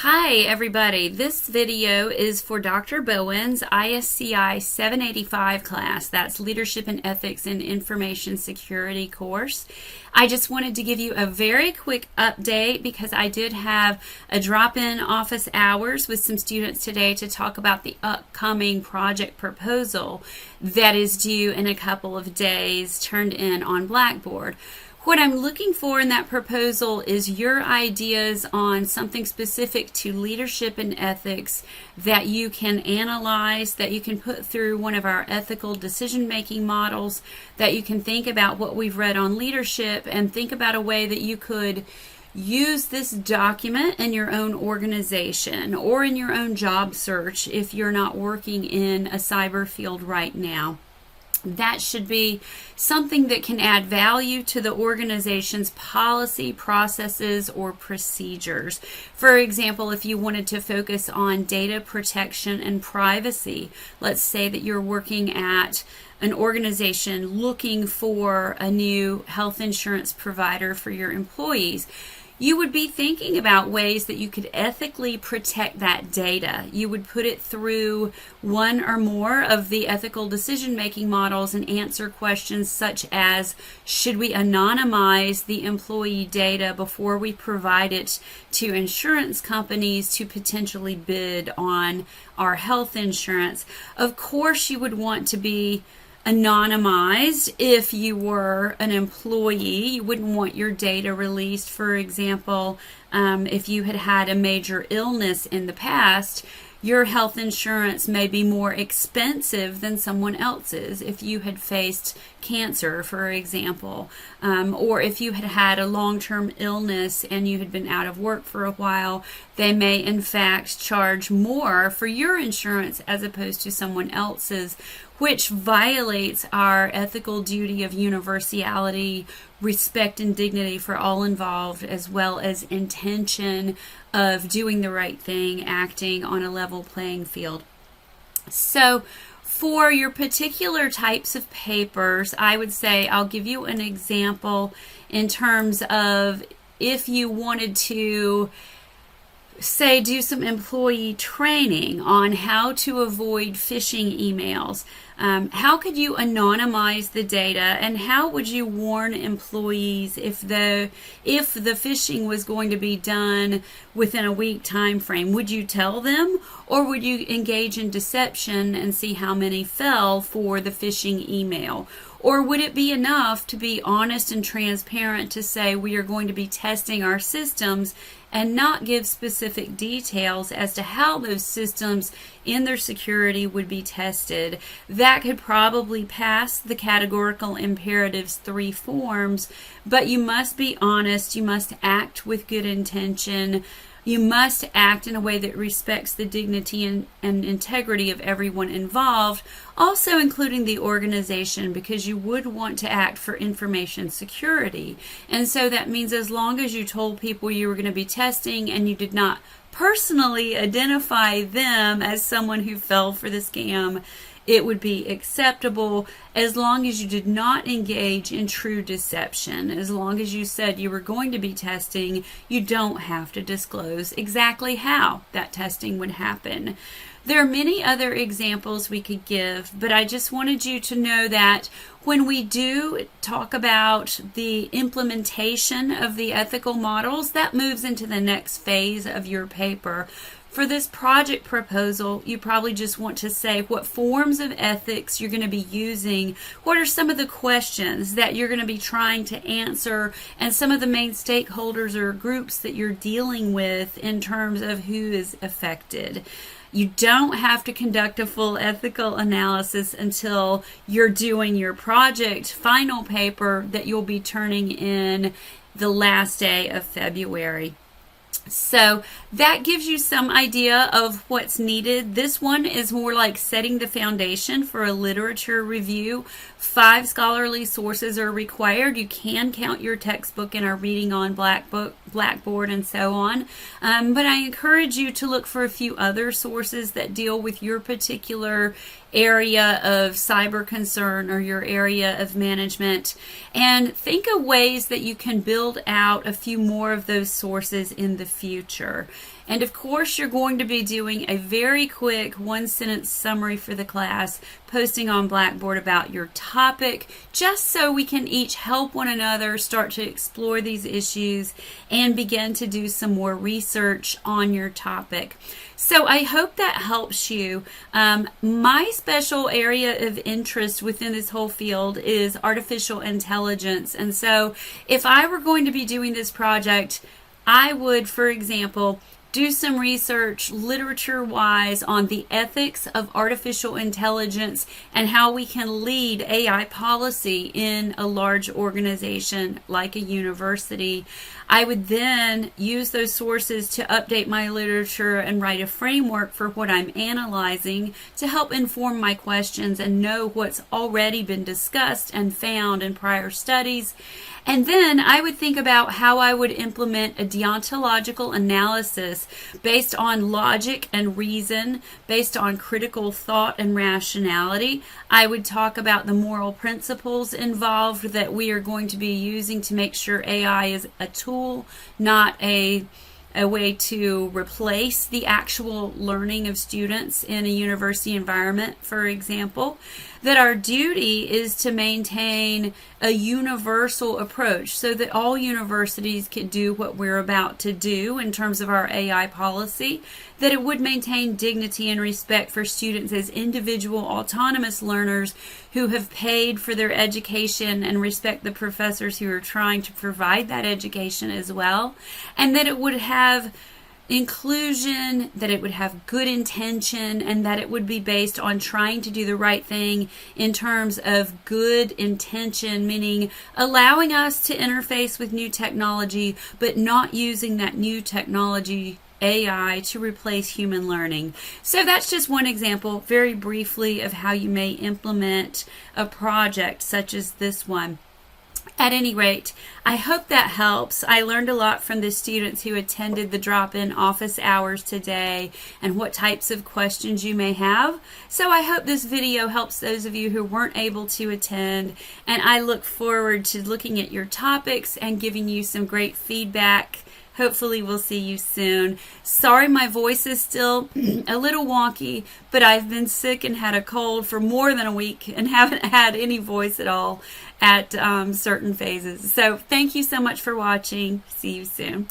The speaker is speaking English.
Hi everybody, this video is for Dr. Bowen's ISCI785 class. That's Leadership and Ethics in Information Security course. I just wanted to give you a very quick update because I did have a drop-in office hours with some students today to talk about the upcoming project proposal that is due in a couple of days, turned in on Blackboard. What I'm looking for in that proposal is your ideas on something specific to leadership and ethics that you can analyze, that you can put through one of our ethical decision-making models, that you can think about what we've read on leadership and think about a way that you could use this document in your own organization or in your own job search if you're not working in a cyber field right now. That should be something that can add value to the organization's policy, processes, or procedures. For example, if you wanted to focus on data protection and privacy, let's say that you're working at an organization looking for a new health insurance provider for your employees, you would be thinking about ways that you could ethically protect that data. You would put it through one or more of the ethical decision-making models and answer questions such as, should we anonymize the employee data before we provide it to insurance companies to potentially bid on our health insurance? Of course, you would want to be anonymized if you were an employee. You wouldn't want your data released. For example, if you had had a major illness in the past, your health insurance may be more expensive than someone else's if you had faced cancer, for example, or if you had had a long-term illness and you had been out of work for a while, they may in fact charge more for your insurance as opposed to someone else's, which violates our ethical duty of universality, respect and dignity for all involved, as well as intention of doing the right thing, acting on a level playing field. So for your particular types of papers, I would say I'll give you an example in terms of if you wanted to say do some employee training on how to avoid phishing emails. How could you anonymize the data, and how would you warn employees if the phishing was going to be done within a week time frame? Would you tell them, or would you engage in deception and see how many fell for the phishing email? Or would it be enough to be honest and transparent to say we are going to be testing our systems and not give specific details as to how those systems in their security would be tested? That could probably pass the categorical imperatives 3 forms, but you must be honest, you must act with good intention, you must act in a way that respects the dignity and integrity of everyone involved, also including the organization, because you would want to act for information security. And so that means as long as you told people you were going to be testing and you did not personally identify them as someone who fell for the scam, it would be acceptable as long as you did not engage in true deception. As long as you said you were going to be testing, you don't have to disclose exactly how that testing would happen. There are many other examples we could give, but I just wanted you to know that when we do talk about the implementation of the ethical models, that moves into the next phase of your paper. For this project proposal, you probably just want to say what forms of ethics you're going to be using, what are some of the questions that you're going to be trying to answer, and some of the main stakeholders or groups that you're dealing with in terms of who is affected. You don't have to conduct a full ethical analysis until you're doing your project final paper that you'll be turning in the last day of February. So that gives you some idea of what's needed. This one is more like setting the foundation for a literature review. 5 scholarly sources are required. You can count your textbook in our reading on Blackboard and so on. But I encourage you to look for a few other sources that deal with your particular area of cyber concern or your area of management, and think of ways that you can build out a few more of those sources in the future. And of course, you're going to be doing a very quick one-sentence summary for the class, posting on Blackboard about your topic, just so we can each help one another start to explore these issues and begin to do some more research on your topic. So I hope that helps you. My special area of interest within this whole field is artificial intelligence. And so if I were going to be doing this project, I would, for example, do some research literature-wise on the ethics of artificial intelligence and how we can lead AI policy in a large organization like a university. I would then use those sources to update my literature and write a framework for what I'm analyzing to help inform my questions and know what's already been discussed and found in prior studies. And then I would think about how I would implement a deontological analysis based on logic and reason, based on critical thought and rationality. I would talk about the moral principles involved that we are going to be using to make sure AI is a tool, not a way to replace the actual learning of students in a university environment, for example. That our duty is to maintain a universal approach so that all universities can do what we're about to do in terms of our AI policy, that it would maintain dignity and respect for students as individual autonomous learners who have paid for their education and respect the professors who are trying to provide that education as well, and that it would have inclusion, that it would have good intention, and that it would be based on trying to do the right thing in terms of good intention, meaning allowing us to interface with new technology, but not using that new technology, AI, to replace human learning. So that's just one example, very briefly, of how you may implement a project such as this one. At any rate, I hope that helps. I learned a lot from the students who attended the drop-in office hours today and what types of questions you may have. So I hope this video helps those of you who weren't able to attend, and I look forward to looking at your topics and giving you some great feedback. Hopefully we'll see you soon. Sorry my voice is still a little wonky, but I've been sick and had a cold for more than a week and haven't had any voice at all at certain phases. So thank you so much for watching. See you soon.